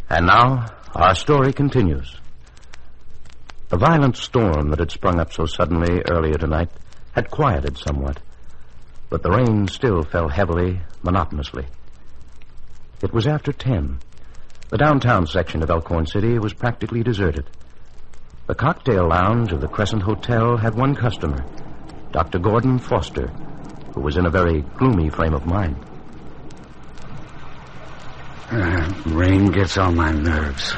And now, our story continues. The violent storm that had sprung up so suddenly earlier tonight had quieted somewhat, but the rain still fell heavily, monotonously. It was after 10. The downtown section of Elkhorn City was practically deserted. The cocktail lounge of the Crescent Hotel had one customer, Dr. Gordon Foster, who was in a very gloomy frame of mind. Rain gets on my nerves.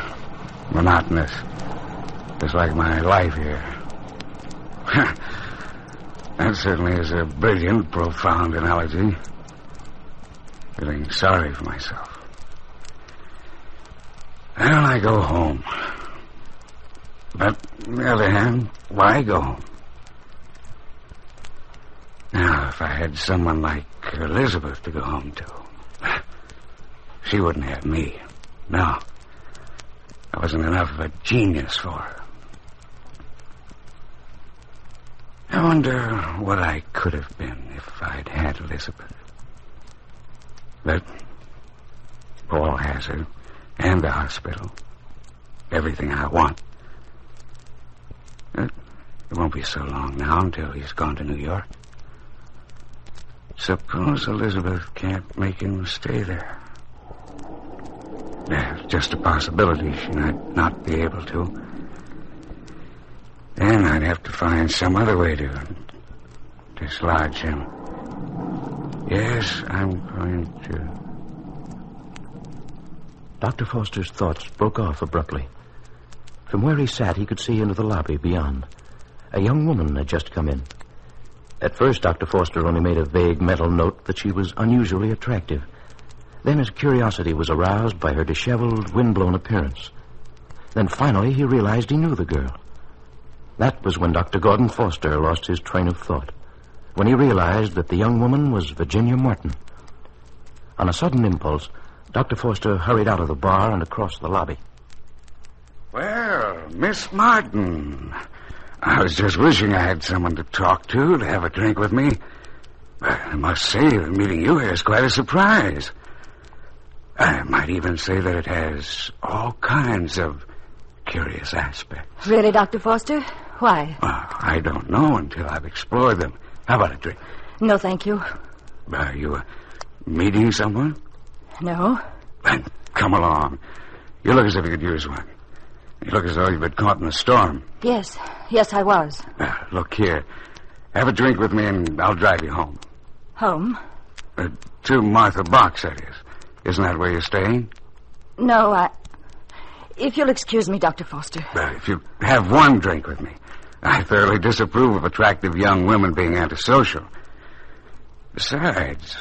Monotonous. Just like my life here. That certainly is a brilliant, profound analogy. Feeling sorry for myself. Well, I go home. But, on the other hand, why go home? Now, if I had someone like Elizabeth to go home to, she wouldn't have me. No. I wasn't enough of a genius for her. I wonder what I could have been if I'd had Elizabeth. But Paul has her, and the hospital. Everything I want. It won't be so long now until he's gone to New York. Suppose Elizabeth can't make him stay there. There's just a possibility she might not be able to. Then I'd have to find some other way to dislodge him. Yes, I'm going to... Dr. Foster's thoughts broke off abruptly. From where he sat, he could see into the lobby beyond. A young woman had just come in. At first, Dr. Foster only made a vague mental note that she was unusually attractive. Then his curiosity was aroused by her disheveled, windblown appearance. Then finally, he realized he knew the girl. That was when Dr. Gordon Foster lost his train of thought, when he realized that the young woman was Virginia Martin. On a sudden impulse, Dr. Foster hurried out of the bar and across the lobby. Well, Miss Martin, I was just wishing I had someone to talk to have a drink with me. But I must say that meeting you here is quite a surprise. I might even say that it has all kinds of curious aspects. Really, Dr. Foster? Why? Well, I don't know until I've explored them. How about a drink? No, thank you. Are you meeting someone? No. Then come along. You look as if you could use one. You look as though you've been caught in a storm. Yes, I was. Look here. Have a drink with me and I'll drive you home. Home? To Martha Box, that is. Isn't that where you're staying? No, If you'll excuse me, Dr. Foster. If you have one drink with me. I thoroughly disapprove of attractive young women being antisocial. Besides,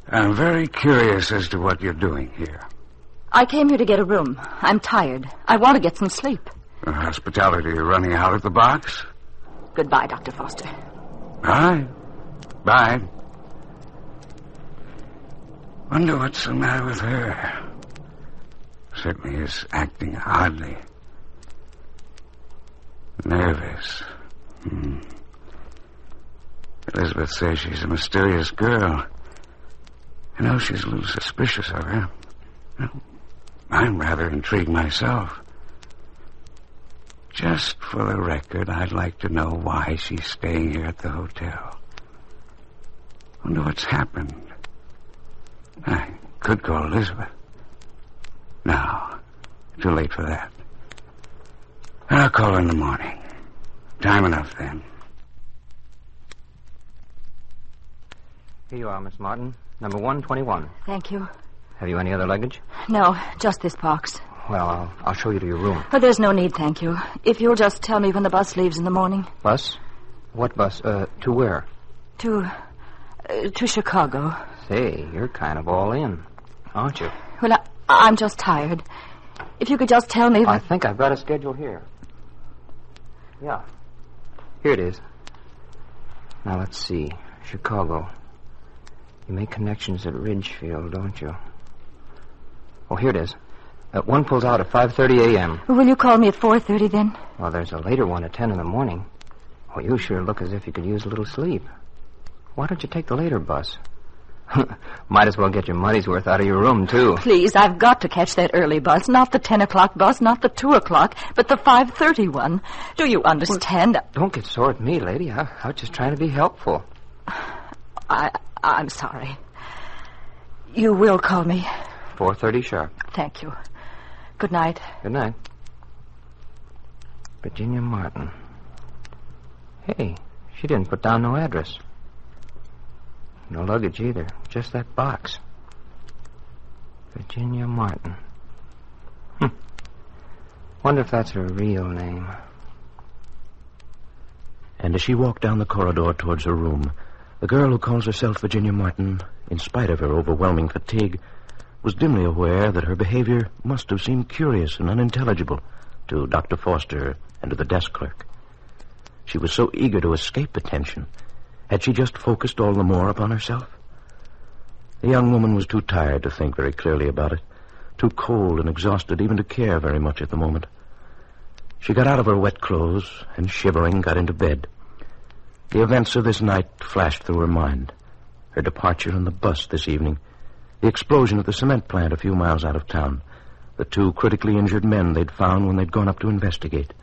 I'm very curious as to what you're doing here. I came here to get a room. I'm tired. I want to get some sleep. Hospitality running out at the box? Goodbye, Dr. Foster. All right. Bye. Wonder what's the matter with her. Certainly is acting oddly. Nervous. Elizabeth says she's a mysterious girl. I know she's a little suspicious of her. Well, I'm rather intrigued myself. Just for the record, I'd like to know why she's staying here at the hotel. Wonder what's happened. I could call Elizabeth. No, too late for that. I'll call her in the morning. Time enough then. Here you are, Miss Martin. Number 121. Thank you. Have you any other luggage? No, just this box. Well, I'll show you to your room. Oh, there's no need, thank you. If you'll just tell me when the bus leaves in the morning. Bus? What bus? To where? To Chicago. Say, you're kind of all in, aren't you? Well, I'm just tired. If you could just tell me... I think I've got a schedule here. Yeah. Here it is. Now, let's see. Chicago. You make connections at Ridgefield, don't you? Oh, here it is. One pulls out at 5:30 a.m. Will you call me at 4:30 then? Well, there's a later one at 10 in the morning. Oh, you sure look as if you could use a little sleep. Why don't you take the later bus? Might as well get your money's worth out of your room, too. Please, I've got to catch that early bus. Not the 10 o'clock bus, not the 2 o'clock, but the 5:30 one. Do you understand? Well, don't get sore at me, lady. I was just trying to be helpful. I'm sorry. You will call me? 4:30 sharp. Thank you. Good night. Good night. Virginia Martin. Hey, she didn't put down no address. No luggage either. Just that box. Virginia Martin. Wonder if that's her real name. And as she walked down the corridor towards her room, the girl who calls herself Virginia Martin, in spite of her overwhelming fatigue, was dimly aware that her behavior must have seemed curious and unintelligible to Dr. Foster and to the desk clerk. She was so eager to escape attention. Had she just focused all the more upon herself? The young woman was too tired to think very clearly about it, too cold and exhausted even to care very much at the moment. She got out of her wet clothes and, shivering, got into bed. The events of this night flashed through her mind. Her departure on the bus this evening, the explosion at the cement plant a few miles out of town, the 2 critically injured men they'd found when they'd gone up to investigate.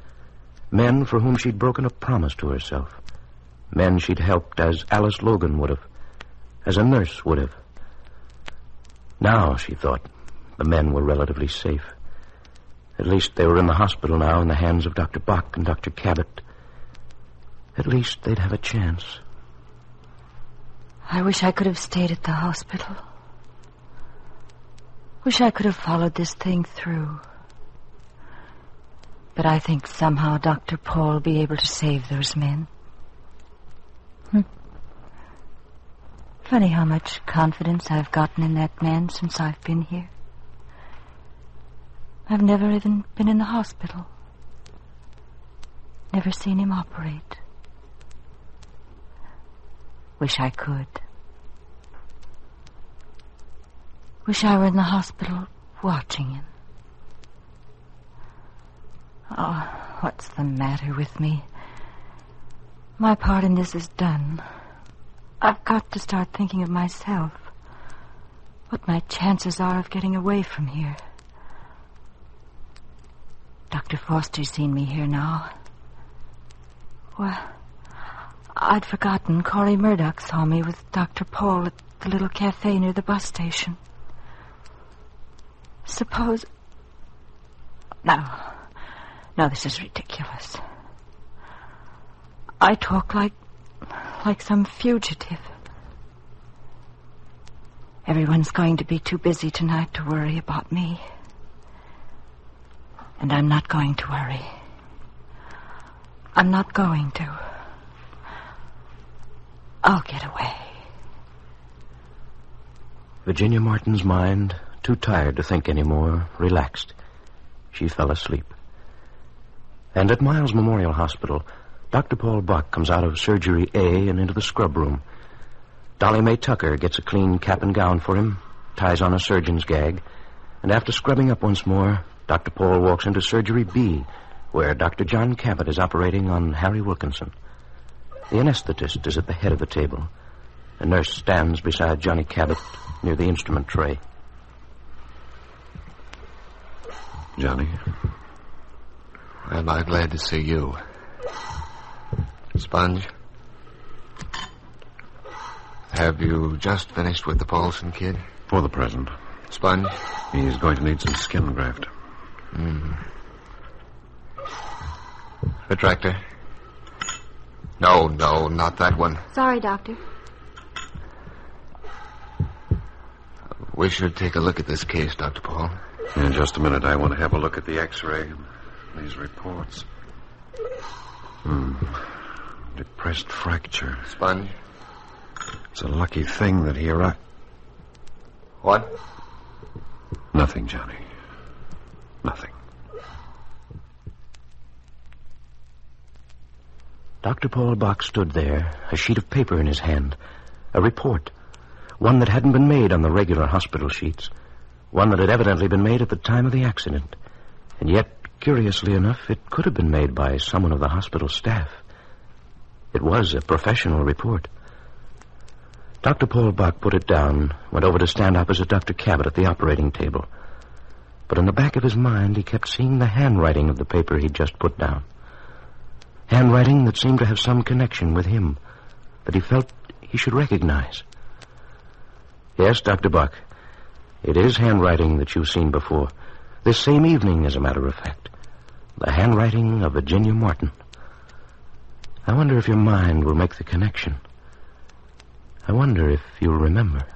Men for whom she'd broken a promise to herself. Men she'd helped as Alice Logan would have, as a nurse would have. Now, she thought, the men were relatively safe. At least they were in the hospital now in the hands of Dr. Bach and Dr. Cabot. At least they'd have a chance. I wish I could have stayed at the hospital. Wish I could have followed this thing through. But I think somehow Dr. Paul will be able to save those men. Funny how much confidence I've gotten in that man since I've been here. I've never even been in the hospital. Never seen him operate. Wish I could. Wish I were in the hospital watching him. Oh, what's the matter with me? My part in this is done. I've got to start thinking of myself. What my chances are of getting away from here. Dr. Foster's seen me here now. Well, I'd forgotten Corey Murdoch saw me with Dr. Paul at the little cafe near the bus station. Suppose... No, this is ridiculous. I talk like some fugitive. Everyone's going to be too busy tonight to worry about me. And I'm not going to worry. I'm not going to. I'll get away. Virginia Martin's mind, too tired to think anymore, relaxed. She fell asleep. And at Miles Memorial Hospital, Dr. Paul Buck comes out of Surgery A and into the scrub room. Dolly Mae Tucker gets a clean cap and gown for him, ties on a surgeon's gag, and after scrubbing up once more, Dr. Paul walks into Surgery B, where Dr. John Cabot is operating on Harry Wilkinson. The anesthetist is at the head of the table. A nurse stands beside Johnny Cabot near the instrument tray. Johnny? Am I glad to see you? Sponge? Have you just finished with the Paulson kid? For the present. Sponge? He's going to need some skin graft. Retractor? No, not that one. Sorry, Doctor. We should take a look at this case, Dr. Paul. In just a minute, I want to have a look at the X-ray and these reports. Depressed fracture. Sponge? It's a lucky thing that he arrived. What? Nothing, Johnny. Nothing. Dr. Paul Bach stood there, a sheet of paper in his hand, a report, one that hadn't been made on the regular hospital sheets, one that had evidently been made at the time of the accident. And yet, curiously enough, it could have been made by someone of the hospital staff. It was a professional report. Dr. Paul Buck put it down, went over to stand opposite Dr. Cabot at the operating table. But in the back of his mind, he kept seeing the handwriting of the paper he'd just put down. Handwriting that seemed to have some connection with him, that he felt he should recognize. Yes, Dr. Buck, it is handwriting that you've seen before. This same evening, as a matter of fact. The handwriting of Virginia Martin. I wonder if your mind will make the connection. I wonder if you'll remember.